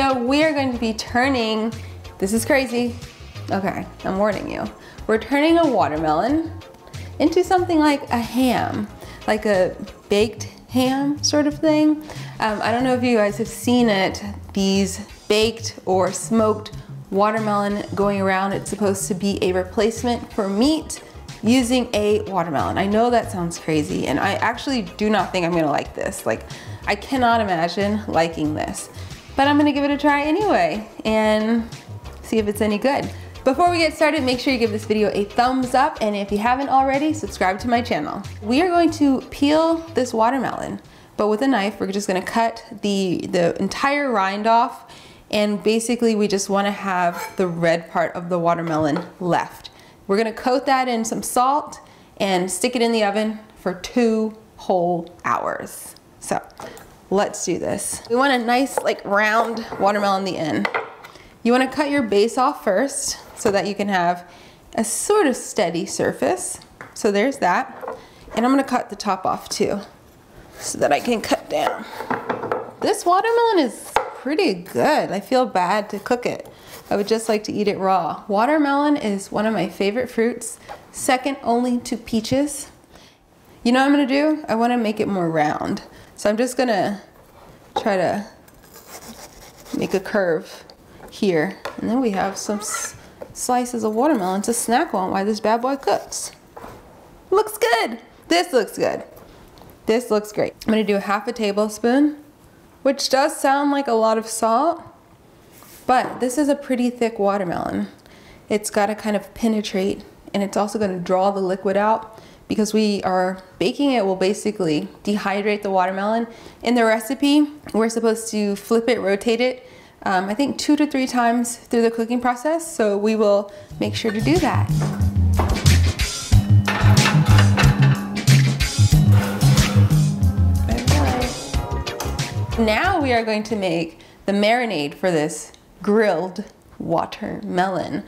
video, we are going to be turning, this is crazy. Okay, I'm warning you. We're turning a watermelon into something like a ham, like a baked ham sort of thing. I don't know if you guys have seen it, these baked or smoked watermelon going around. It's supposed to be a replacement for meat using a watermelon. I know that sounds crazy, and I actually do not think I'm gonna like this. Like, I cannot imagine liking this, but I'm gonna give it a try anyway and see if it's any good. Before we get started, make sure you give this video a thumbs up, and if you haven't already, subscribe to my channel. We are going to peel this watermelon, but with a knife. We're just gonna cut the entire rind off, and basically we just wanna have the red part of the watermelon left. We're gonna coat that in some salt and stick it in the oven for 2 whole hours. So let's do this. We want a nice like round watermelon in the end. You wanna cut your base off first so that you can have a sort of steady surface. So there's that. And I'm gonna cut the top off too so that I can cut down. This watermelon is pretty good. I feel bad to cook it. I would just like to eat it raw. Watermelon is one of my favorite fruits, second only to peaches. You know what I'm gonna do? I wanna make it more round. So I'm just gonna try to make a curve here. And then we have some slices of watermelon to snack on while this bad boy cooks. Looks good. This looks good. This looks great. I'm gonna do 1/2 tablespoon, which does sound like a lot of salt, but this is a pretty thick watermelon. It's got to kind of penetrate, and it's also going to draw the liquid out because we are baking it will basically dehydrate the watermelon. In the recipe, we're supposed to flip it, rotate it, I think 2 to 3 times through the cooking process, so we will make sure to do that. Now we are going to make the marinade for this grilled watermelon.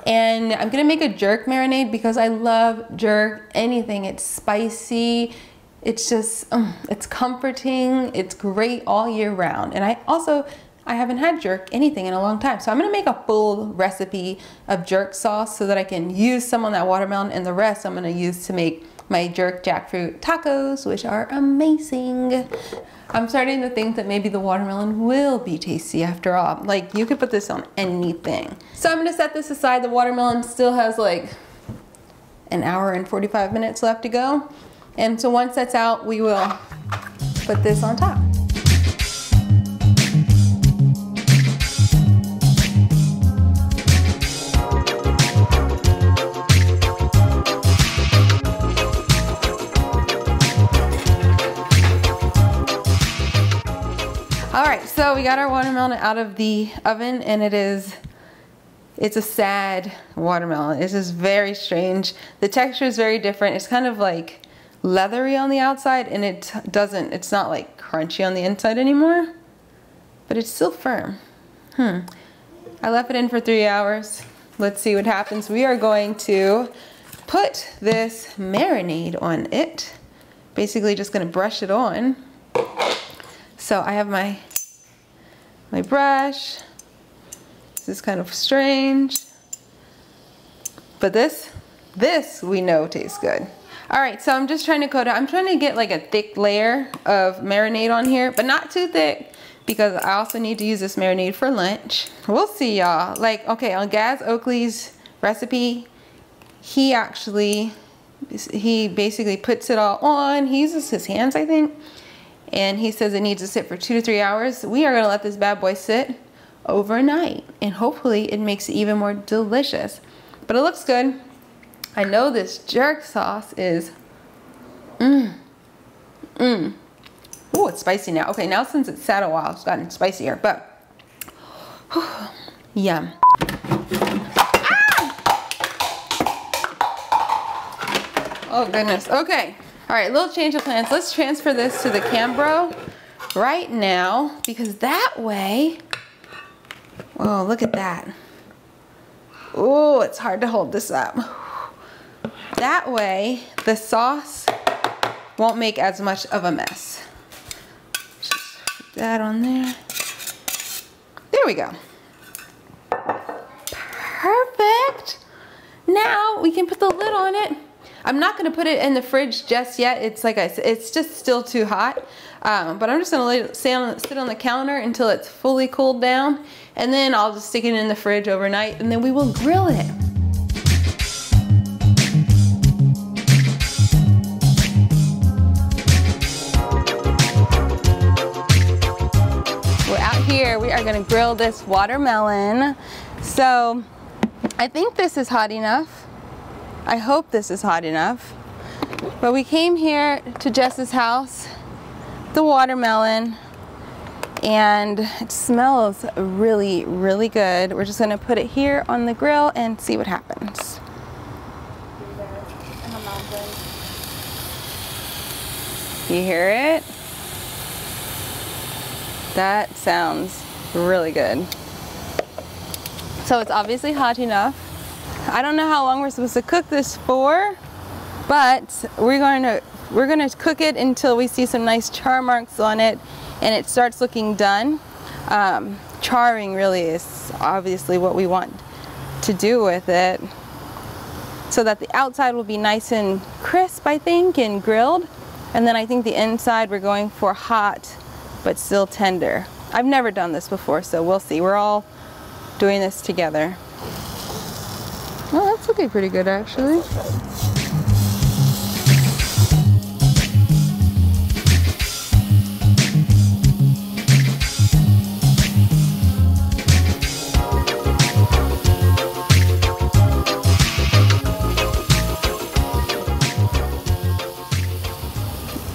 And I'm gonna make a jerk marinade because I love jerk, anything. It's spicy, it's just, it's comforting, it's great all year round. And I haven't had jerk anything in a long time. So I'm gonna make a full recipe of jerk sauce so that I can use some on that watermelon, and the rest I'm gonna use to make my jerk jackfruit tacos, which are amazing. I'm starting to think that maybe the watermelon will be tasty after all. Like, you could put this on anything. So I'm gonna set this aside. The watermelon still has like 1 hour and 45 minutes left to go. And so once that's out, we will put this on top. All right, so we got our watermelon out of the oven, and it's a sad watermelon. It's just very strange. The texture is very different. It's kind of like leathery on the outside, and it's not like crunchy on the inside anymore, but it's still firm. I left it in for 3 hours. Let's see what happens. We are going to put this marinade on it. Basically just gonna brush it on. So I have my brush. This is kind of strange, but this we know tastes good. All right, so I'm just trying to coat it. I'm trying to get like a thick layer of marinade on here, but not too thick because I also need to use this marinade for lunch. We'll see, y'all. Like, okay, on Oakley's recipe, he basically puts it all on. He uses his hands, I think. And he says it needs to sit for 2 to 3 hours. We are gonna let this bad boy sit overnight, and hopefully it makes it even more delicious. But it looks good. I know this jerk sauce is, Ooh, it's spicy now. Okay, now since it's sat a while, it's gotten spicier, but, yum. Oh goodness, okay. All right, little change of plans. Let's transfer this to the Cambro right now, because that way, oh, look at that. Oh, it's hard to hold this up. That way, the sauce won't make as much of a mess. Just put that on there. There There we go. Perfect. Now we can put the lid on it. I'm not gonna put it in the fridge just yet. It's like I said, it's just still too hot. But I'm just gonna let it sit on the counter until it's fully cooled down. And then I'll just stick it in the fridge overnight and then we will grill it. We're out here, we are gonna grill this watermelon. So I think this is hot enough. I hope this is hot enough. But we came here to Jess's house, the watermelon, and it smells really, really good. We're just gonna put it here on the grill and see what happens. You hear it? That sounds really good. So it's obviously hot enough. I don't know how long we're supposed to cook this for, but we're gonna cook it until we see some nice char marks on it and it starts looking done. Charring really is obviously what we want to do with it, so that the outside will be nice and crisp, I think, and grilled. And then I think the inside we're going for hot, but still tender. I've never done this before, so we'll see. We're all doing this together. Well, that's looking pretty good, actually.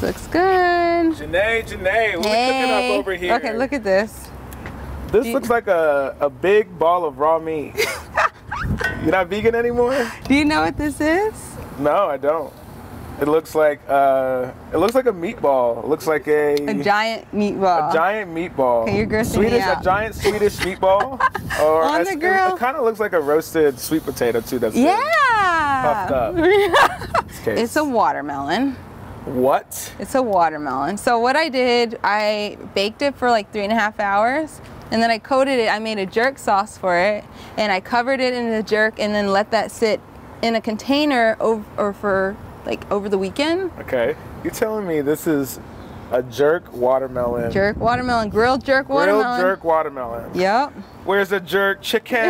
Looks good. Janae, what are we cooking up over here? Okay, look at this. This looks like a big ball of raw meat. You're not vegan anymore? Do you know what this is? No, I don't. It looks like a meatball. It looks like a giant meatball. A giant meatball. Okay, you're grossing me out. A giant Swedish meatball. Or on the grill. It kind of looks like a roasted sweet potato too. That's puffed up. It's a watermelon. What? It's a watermelon. So what I did, I baked it for like 3.5 hours. And then I coated it, I made a jerk sauce for it, and I covered it in the jerk and then let that sit in a container over the weekend. Okay. You're telling me this is a jerk watermelon. Jerk watermelon, grilled jerk watermelon. Grilled jerk watermelon. Yep. Where's the jerk chicken?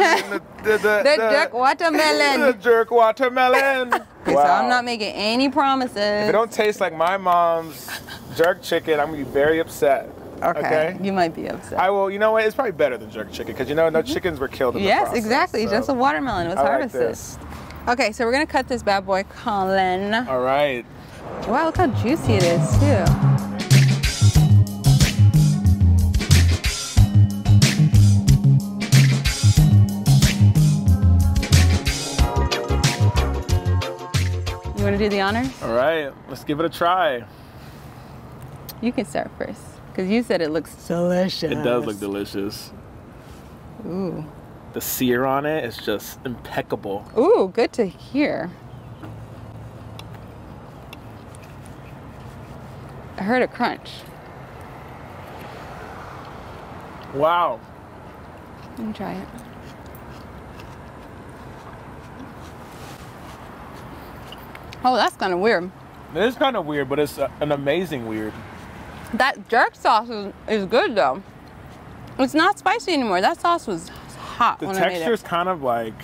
the jerk watermelon. The jerk watermelon. Okay, wow. So I'm not making any promises. If it don't taste like my mom's jerk chicken, I'm gonna be very upset. Okay. You might be upset. I will. You know what? It's probably better than jerk chicken because no chickens were killed in the process. Yes, exactly. So just a watermelon. It was harvested. Like this. Okay, so we're gonna cut this bad boy, Colin. All right. Wow, look how juicy it is too. You want to do the honors? All right, let's give it a try. You can start first, because you said it looks delicious. It does look delicious. Ooh. The sear on it is just impeccable. Ooh, good to hear. I heard a crunch. Wow. Let me try it. Oh, that's kind of weird. It is kind of weird, but it's an amazing weird. That jerk sauce is good though. It's not spicy anymore. That sauce was hot when I made it. The texture is kind of like...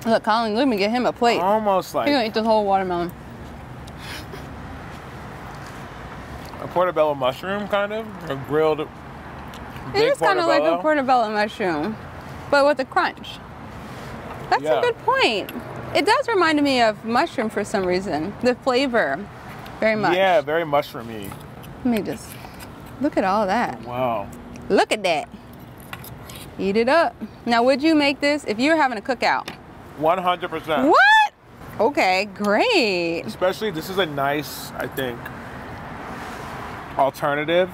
Look, Colin, let me get him a plate. Almost like... He's gonna eat this whole watermelon. A portobello mushroom, kind of? A grilled It is kind of like a portobello mushroom, but with a crunch. That's a good point. It does remind me of mushroom for some reason. The flavor, very much. Yeah, very mushroomy. Let me just, look at all that. Wow. Look at that. Eat it up. Now, would you make this if you were having a cookout? 100%. What? Okay, great. Especially, this is a nice, I think, alternative.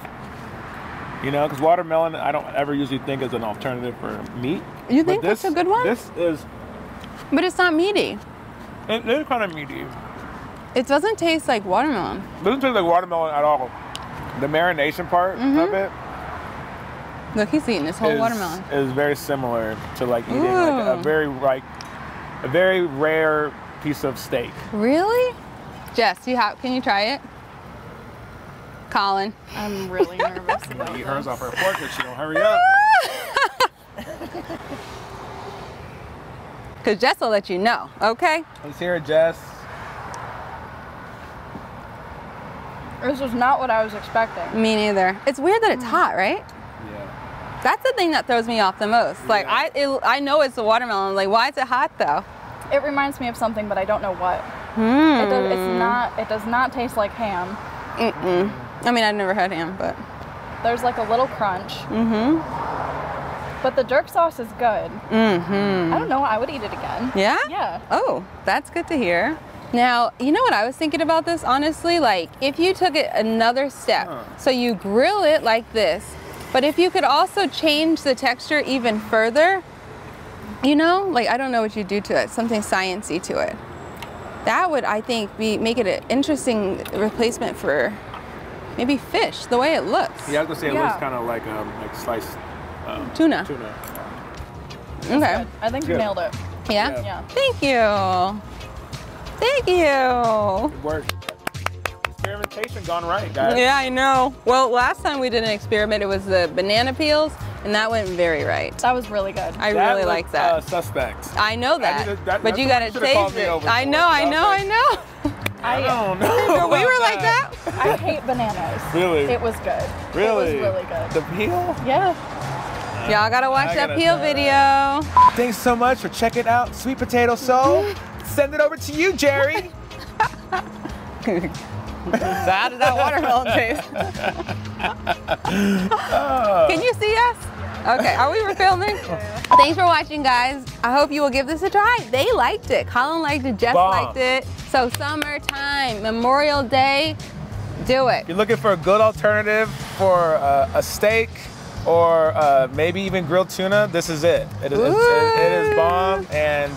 You know, because watermelon, I don't ever usually think as an alternative for meat. You think that's a good one? This is... But it's not meaty. It is kind of meaty. It doesn't taste like watermelon. It doesn't taste like watermelon at all. The marination part of it Look, he's eating his whole watermelon. Is very similar to like eating like a very rare piece of steak. Really? Jess, can you try it? Colin. I'm really nervous about Eat this. hers off her fork because she don't hurry up. Because Jess will let you know, okay? Let's hear it, Jess. This was not what I was expecting. Me neither. It's weird that it's hot, right? Yeah. That's the thing that throws me off the most. Like, I know it's a watermelon. Like, why is it hot though? It reminds me of something, but I don't know what. It does not taste like ham. I mean, I've never had ham, but. There's like a little crunch. But the jerk sauce is good. I don't know, I would eat it again. Yeah? Yeah. Oh, that's good to hear. Now, you know what I was thinking about this, honestly? Like, if you took it another step, so you grill it like this, but if you could also change the texture even further, you know, like, I don't know what you do to it, something sciencey to it. That would, I think, make it an interesting replacement for maybe fish, the way it looks. Yeah, I was gonna say it looks kind of like sliced tuna. Okay. I think you nailed it. Yeah? Yeah. Thank you. Thank you. It worked. Experimentation gone right, guys. Yeah, I know. Well, last time we did an experiment, it was the banana peels, and that went very right. That was really good. I really like that. Suspect. I know that, but you gotta taste it. I know. I don't know. We were like that. I hate bananas. Really? It was good. Really? It was really good. The peel? Yeah. Y'all gotta watch that peel video. Thanks so much for checking out Sweet Potato Soul. Send it over to you, Jerry. So how did that watermelon taste? Can you see us? Okay, are we filming? Thanks for watching, guys. I hope you will give this a try. They liked it. Colin liked it. Jess liked it. So summertime, Memorial Day, do it. You're looking for a good alternative for a steak or maybe even grilled tuna, this is it. It is bomb, and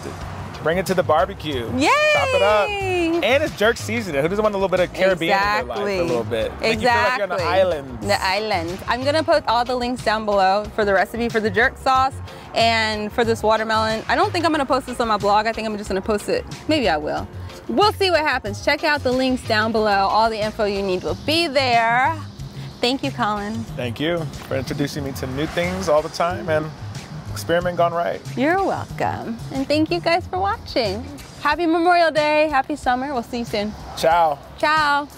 bring it to the barbecue. Yay! Chop it up. And it's jerk seasoning. Who doesn't want a little bit of Caribbean in their life a little bit? Make you feel like you're on the islands. The islands. I'm gonna put all the links down below for the recipe for the jerk sauce and for this watermelon. I don't think I'm gonna post this on my blog. I think I'm just gonna post it. Maybe I will. We'll see what happens. Check out the links down below. All the info you need will be there. Thank you, Colin. Thank you for introducing me to new things all the time and experiment gone right. You're welcome. And thank you guys for watching. Happy Memorial Day. Happy summer. We'll see you soon. Ciao. Ciao.